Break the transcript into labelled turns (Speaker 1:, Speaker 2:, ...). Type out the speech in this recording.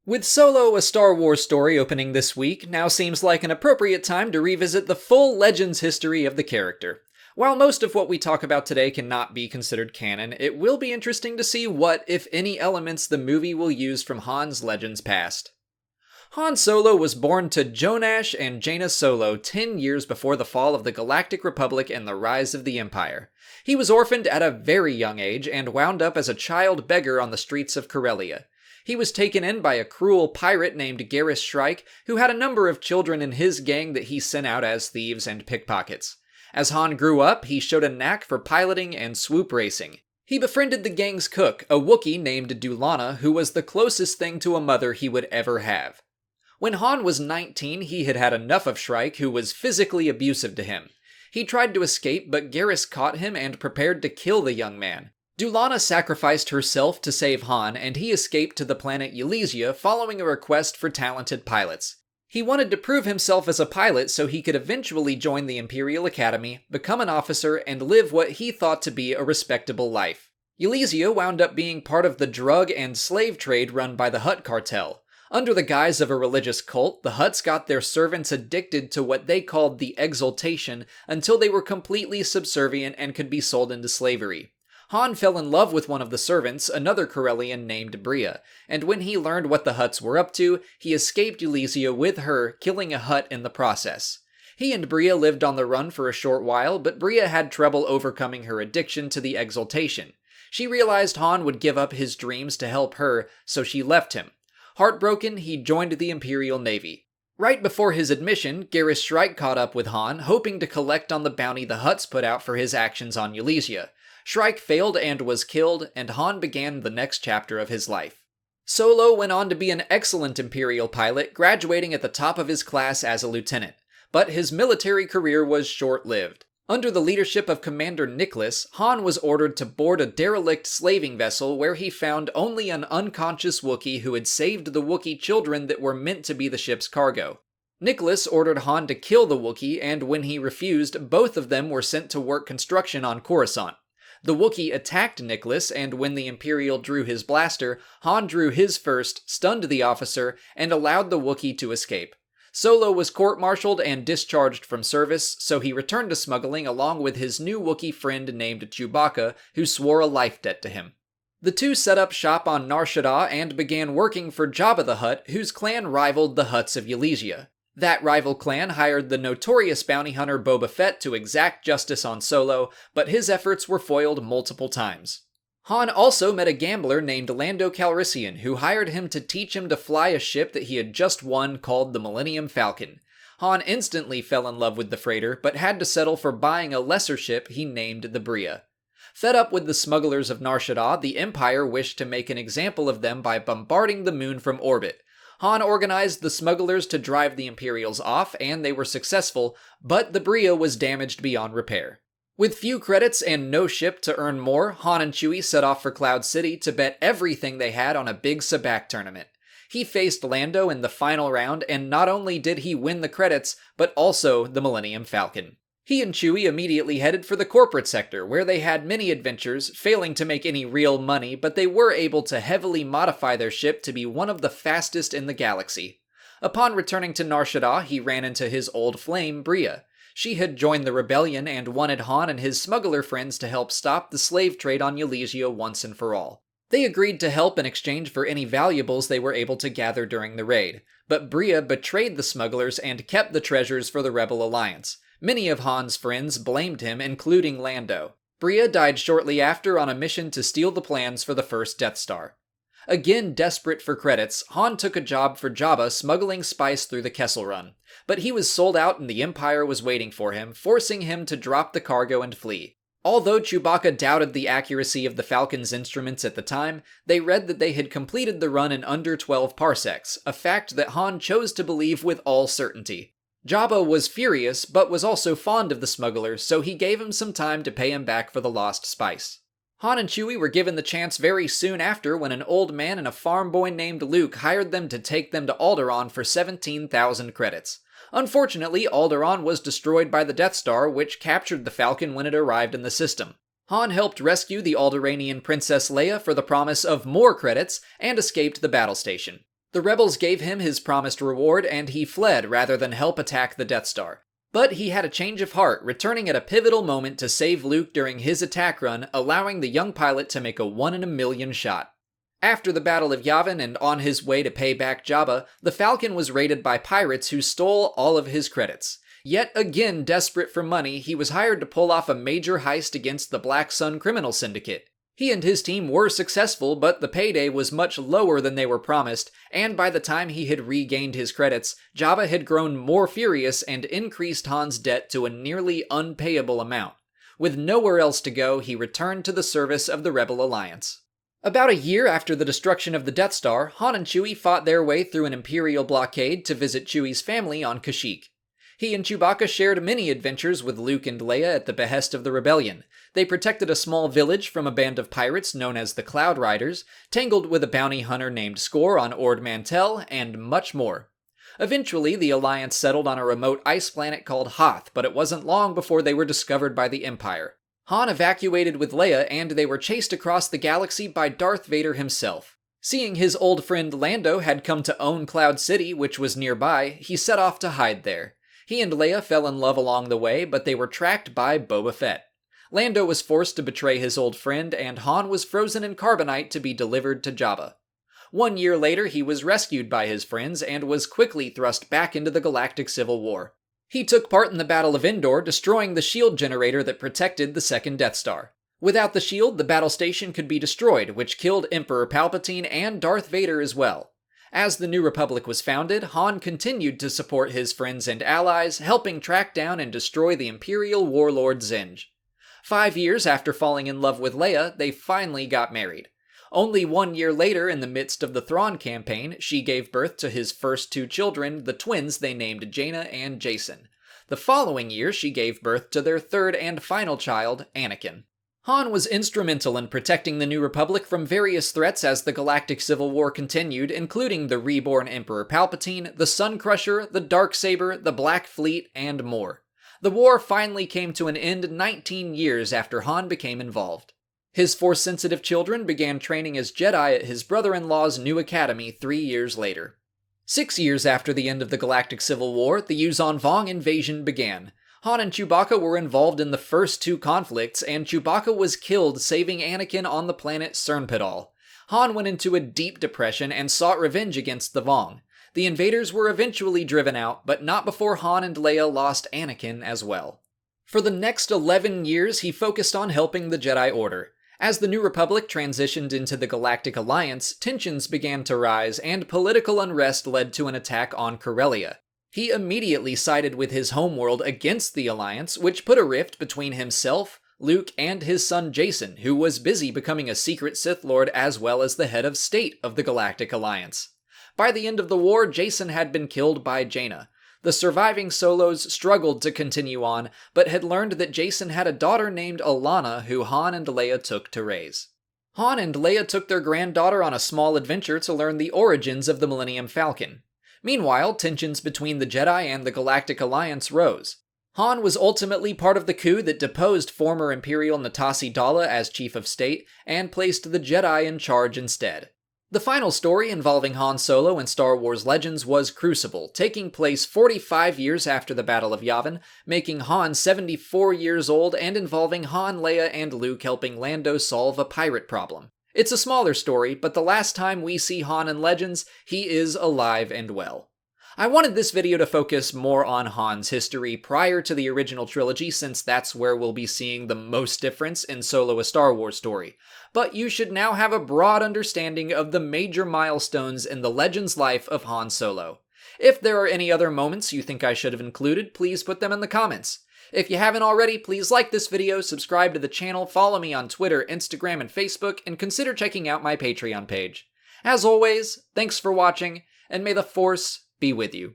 Speaker 1: With Solo, a Star Wars story opening this week, now seems like an appropriate time to revisit the full Legends history of the character. While most of what we talk about today cannot be considered canon, it will be interesting to see what, if any, elements the movie will use from Han's Legends past. Han Solo was born to Jonash and Jaina Solo 10 years before the fall of the Galactic Republic and the rise of the Empire. He was orphaned at a very young age and wound up as a child beggar on the streets of Corellia. He was taken in by a cruel pirate named Garrus Shrike, who had a number of children in his gang that he sent out as thieves and pickpockets. As Han grew up, he showed a knack for piloting and swoop racing. He befriended the gang's cook, a Wookiee named Dulana, who was the closest thing to a mother he would ever have. When Han was 19, he had had enough of Shrike, who was physically abusive to him. He tried to escape, but Garrus caught him and prepared to kill the young man. Dulana sacrificed herself to save Han, and he escaped to the planet Elysia following a request for talented pilots. He wanted to prove himself as a pilot so he could eventually join the Imperial Academy, become an officer, and live what he thought to be a respectable life. Elysia wound up being part of the drug and slave trade run by the Hutt cartel. Under the guise of a religious cult, the Hutts got their servants addicted to what they called the exaltation until they were completely subservient and could be sold into slavery. Han fell in love with one of the servants, another Corellian named Bria, and when he learned what the Hutts were up to, he escaped Elysia with her, killing a Hutt in the process. He and Bria lived on the run for a short while, but Bria had trouble overcoming her addiction to the exaltation. She realized Han would give up his dreams to help her, so she left him. Heartbroken, he joined the Imperial Navy. Right before his admission, Garrus Shrike caught up with Han, hoping to collect on the bounty the Hutts put out for his actions on Elysia. Shrike failed and was killed, and Han began the next chapter of his life. Solo went on to be an excellent Imperial pilot, graduating at the top of his class as a lieutenant. But his military career was short-lived. Under the leadership of Commander Nicholas, Han was ordered to board a derelict slaving vessel where he found only an unconscious Wookiee who had saved the Wookiee children that were meant to be the ship's cargo. Nicholas ordered Han to kill the Wookiee, and when he refused, both of them were sent to work construction on Coruscant. The Wookiee attacked Nicholas, and when the Imperial drew his blaster, Han drew his first, stunned the officer, and allowed the Wookiee to escape. Solo was court-martialed and discharged from service, so he returned to smuggling along with his new Wookiee friend named Chewbacca, who swore a life debt to him. The two set up shop on Nar Shaddaa and began working for Jabba the Hutt, whose clan rivaled the Hutts of Elysia. That rival clan hired the notorious bounty hunter Boba Fett to exact justice on Solo, but his efforts were foiled multiple times. Han also met a gambler named Lando Calrissian, who hired him to teach him to fly a ship that he had just won called the Millennium Falcon. Han instantly fell in love with the freighter, but had to settle for buying a lesser ship he named the Bria. Fed up with the smugglers of Nar Shaddaa, the Empire wished to make an example of them by bombarding the moon from orbit. Han organized the smugglers to drive the Imperials off, and they were successful, but the Bria was damaged beyond repair. With few credits and no ship to earn more, Han and Chewie set off for Cloud City to bet everything they had on a big sabacc tournament. He faced Lando in the final round, and not only did he win the credits, but also the Millennium Falcon. He and Chewie immediately headed for the corporate sector, where they had many adventures, failing to make any real money, but they were able to heavily modify their ship to be one of the fastest in the galaxy. Upon returning to Nar Shaddaa, he ran into his old flame, Bria. She had joined the rebellion and wanted Han and his smuggler friends to help stop the slave trade on Elysia once and for all. They agreed to help in exchange for any valuables they were able to gather during the raid, but Bria betrayed the smugglers and kept the treasures for the Rebel Alliance. Many of Han's friends blamed him, including Lando. Bria died shortly after on a mission to steal the plans for the first Death Star. Again desperate for credits, Han took a job for Jabba smuggling spice through the Kessel Run. But he was sold out and the Empire was waiting for him, forcing him to drop the cargo and flee. Although Chewbacca doubted the accuracy of the Falcon's instruments at the time, they read that they had completed the run in under 12 parsecs, a fact that Han chose to believe with all certainty. Jabba was furious, but was also fond of the smugglers, so he gave him some time to pay him back for the lost spice. Han and Chewie were given the chance very soon after when an old man and a farm boy named Luke hired them to take them to Alderaan for 17,000 credits. Unfortunately, Alderaan was destroyed by the Death Star, which captured the Falcon when it arrived in the system. Han helped rescue the Alderaanian Princess Leia for the promise of more credits, and escaped the battle station. The rebels gave him his promised reward and he fled rather than help attack the Death Star. But he had a change of heart, returning at a pivotal moment to save Luke during his attack run, allowing the young pilot to make a 1-in-a-million shot. After the Battle of Yavin and on his way to pay back Jabba, the Falcon was raided by pirates who stole all of his credits. Yet again desperate for money, he was hired to pull off a major heist against the Black Sun criminal syndicate. He and his team were successful, but the payday was much lower than they were promised, and by the time he had regained his credits, Jabba had grown more furious and increased Han's debt to a nearly unpayable amount. With nowhere else to go, he returned to the service of the Rebel Alliance. About a year after the destruction of the Death Star, Han and Chewie fought their way through an Imperial blockade to visit Chewie's family on Kashyyyk. He and Chewbacca shared many adventures with Luke and Leia at the behest of the rebellion. They protected a small village from a band of pirates known as the Cloud Riders, tangled with a bounty hunter named Score on Ord Mantell, and much more. Eventually, the Alliance settled on a remote ice planet called Hoth, but it wasn't long before they were discovered by the Empire. Han evacuated with Leia, and they were chased across the galaxy by Darth Vader himself. Seeing his old friend Lando had come to own Cloud City, which was nearby, he set off to hide there. He and Leia fell in love along the way, but they were tracked by Boba Fett. Lando was forced to betray his old friend, and Han was frozen in carbonite to be delivered to Jabba. 1 year later, he was rescued by his friends and was quickly thrust back into the Galactic Civil War. He took part in the Battle of Endor, destroying the shield generator that protected the second Death Star. Without the shield, the battle station could be destroyed, which killed Emperor Palpatine and Darth Vader as well. As the New Republic was founded, Han continued to support his friends and allies, helping track down and destroy the Imperial warlord Zinj. 5 years after falling in love with Leia, they finally got married. Only 1 year later, in the midst of the Thrawn campaign, she gave birth to his first 2 children, the twins they named Jaina and Jacen. The following year, she gave birth to their third and final child, Anakin. Han was instrumental in protecting the New Republic from various threats as the Galactic Civil War continued, including the reborn Emperor Palpatine, the Sun Crusher, the Darksaber, the Black Fleet, and more. The war finally came to an end 19 years after Han became involved. His Force-sensitive children began training as Jedi at his brother-in-law's new academy 3 years later. 6 years after the end of the Galactic Civil War, the Yuuzhan Vong invasion began. Han and Chewbacca were involved in the first 2 conflicts, and Chewbacca was killed saving Anakin on the planet Cernpedal. Han went into a deep depression and sought revenge against the Vong. The invaders were eventually driven out, but not before Han and Leia lost Anakin as well. For the next 11 years, he focused on helping the Jedi Order. As the New Republic transitioned into the Galactic Alliance, tensions began to rise, and political unrest led to an attack on Corellia. He immediately sided with his homeworld against the Alliance, which put a rift between himself, Luke, and his son Jacen, who was busy becoming a secret Sith Lord as well as the head of state of the Galactic Alliance. By the end of the war, Jacen had been killed by Jaina. The surviving Solos struggled to continue on, but had learned that Jacen had a daughter named Alana who Han and Leia took to raise. Han and Leia took their granddaughter on a small adventure to learn the origins of the Millennium Falcon. Meanwhile, tensions between the Jedi and the Galactic Alliance rose. Han was ultimately part of the coup that deposed former Imperial Natasi Dalla as Chief of State and placed the Jedi in charge instead. The final story involving Han Solo in Star Wars Legends was Crucible, taking place 45 years after the Battle of Yavin, making Han 74 years old and involving Han, Leia, and Luke helping Lando solve a pirate problem. It's a smaller story, but the last time we see Han in Legends, he is alive and well. I wanted this video to focus more on Han's history prior to the original trilogy since that's where we'll be seeing the most difference in Solo: A Star Wars Story. But you should now have a broad understanding of the major milestones in the Legends life of Han Solo. If there are any other moments you think I should have included, please put them in the comments. If you haven't already, please like this video, subscribe to the channel, follow me on Twitter, Instagram, and Facebook, and consider checking out my Patreon page. As always, thanks for watching, and may the Force be with you.